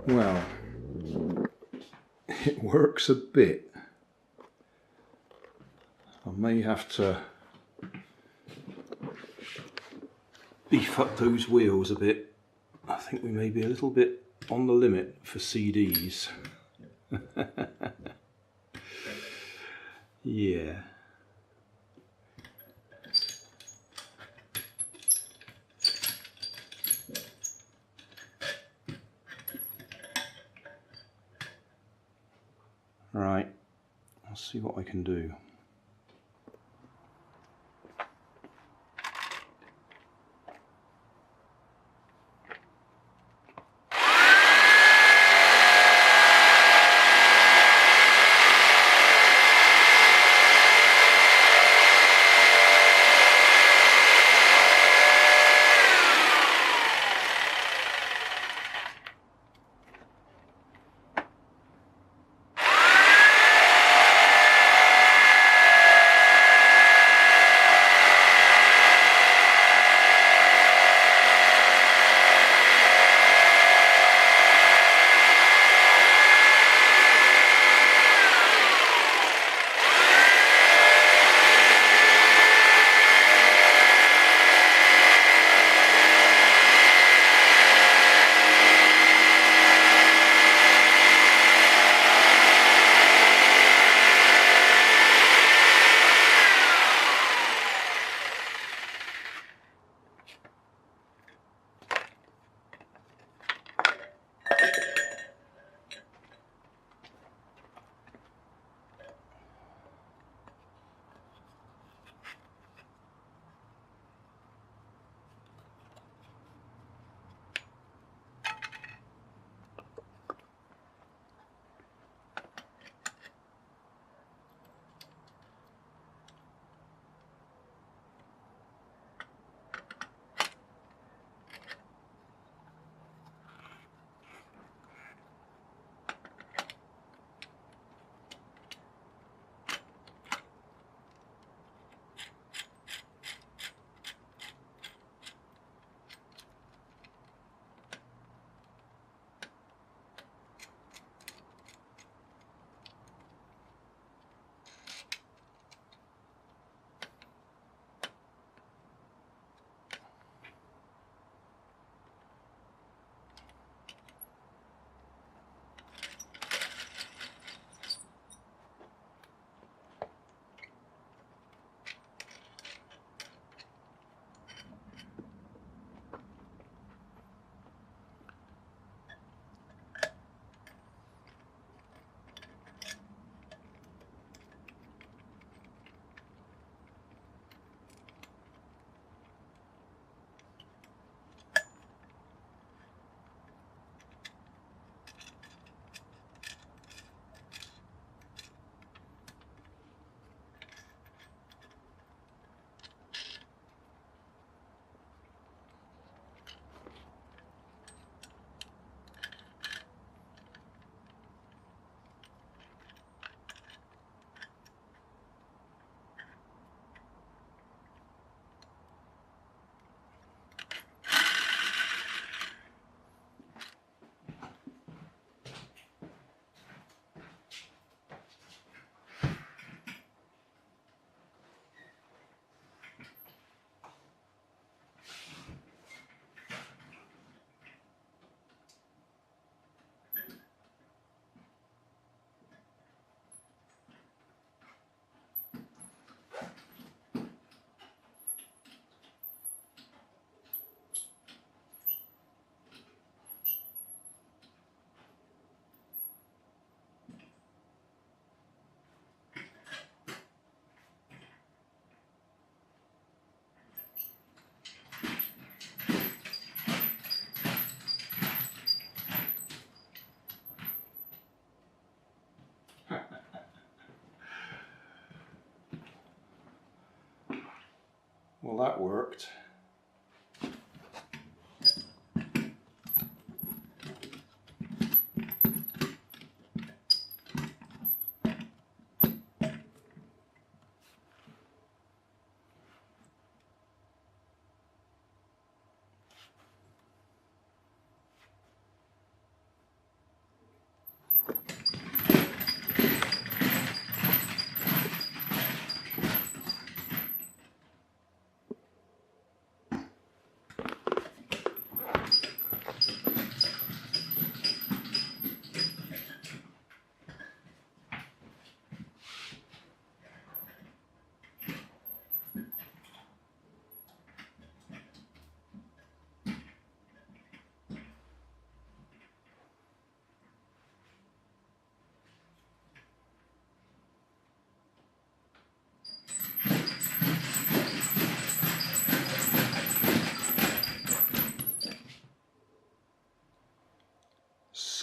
Well, it works a bit. I may have to beef up those wheels a bit. I think we may be a little bit on the limit for CDs. Yeah. Right, I'll see what I can do. Well, that worked.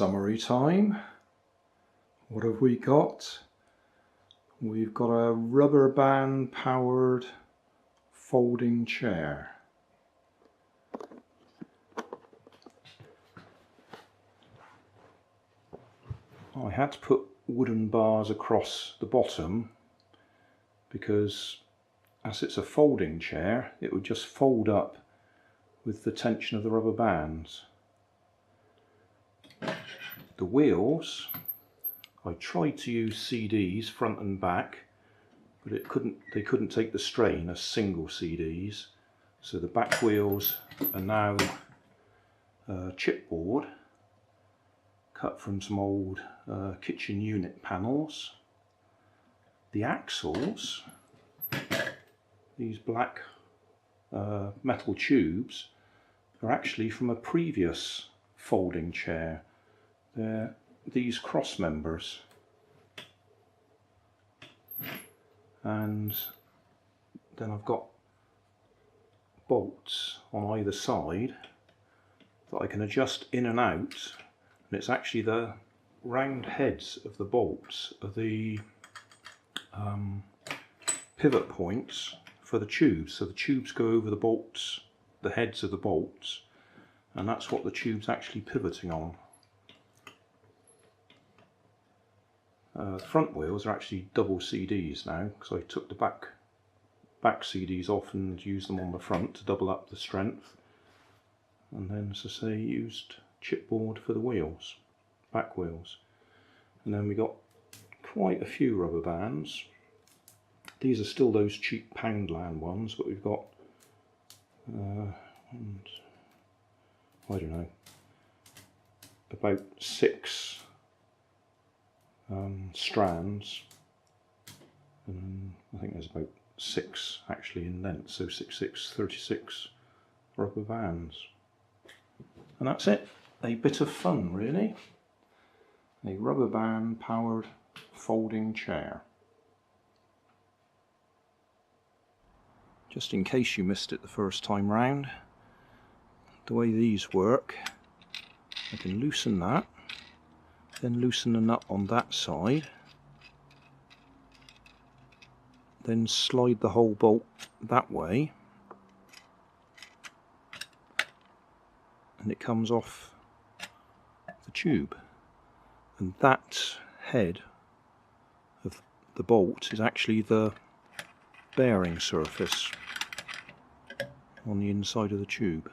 summary time. What have we got? We've got a rubber band powered folding chair. I had to put wooden bars across the bottom because as it's a folding chair, it would just fold up with the tension of the rubber bands. The wheels, I tried to use CDs front and back, but they couldn't take the strain as single CDs. So the back wheels are now chipboard, cut from some old kitchen unit panels. The axles, these black metal tubes, are actually from a previous folding chair. They're these cross members, and then I've got bolts on either side that I can adjust in and out, and it's actually the round heads of the bolts are the pivot points for the tubes. So the tubes go over the bolts, the heads of the bolts, and that's what the tube's actually pivoting on. The front wheels are actually double CDs now, because I took the back CDs off and used them on the front to double up the strength, and then, as I say, used chipboard for the wheels, back wheels. And then we got quite a few rubber bands. These are still those cheap Poundland ones, but we've got I don't know, about 6 strands, and I think there's about 6 actually in length, so 36 rubber bands. And that's it, a bit of fun really. A rubber band powered folding chair. Just in case you missed it the first time round, the way these work, I can loosen that, then loosen the nut on that side, then slide the whole bolt that way, and it comes off the tube. And that head of the bolt is actually the bearing surface on the inside of the tube.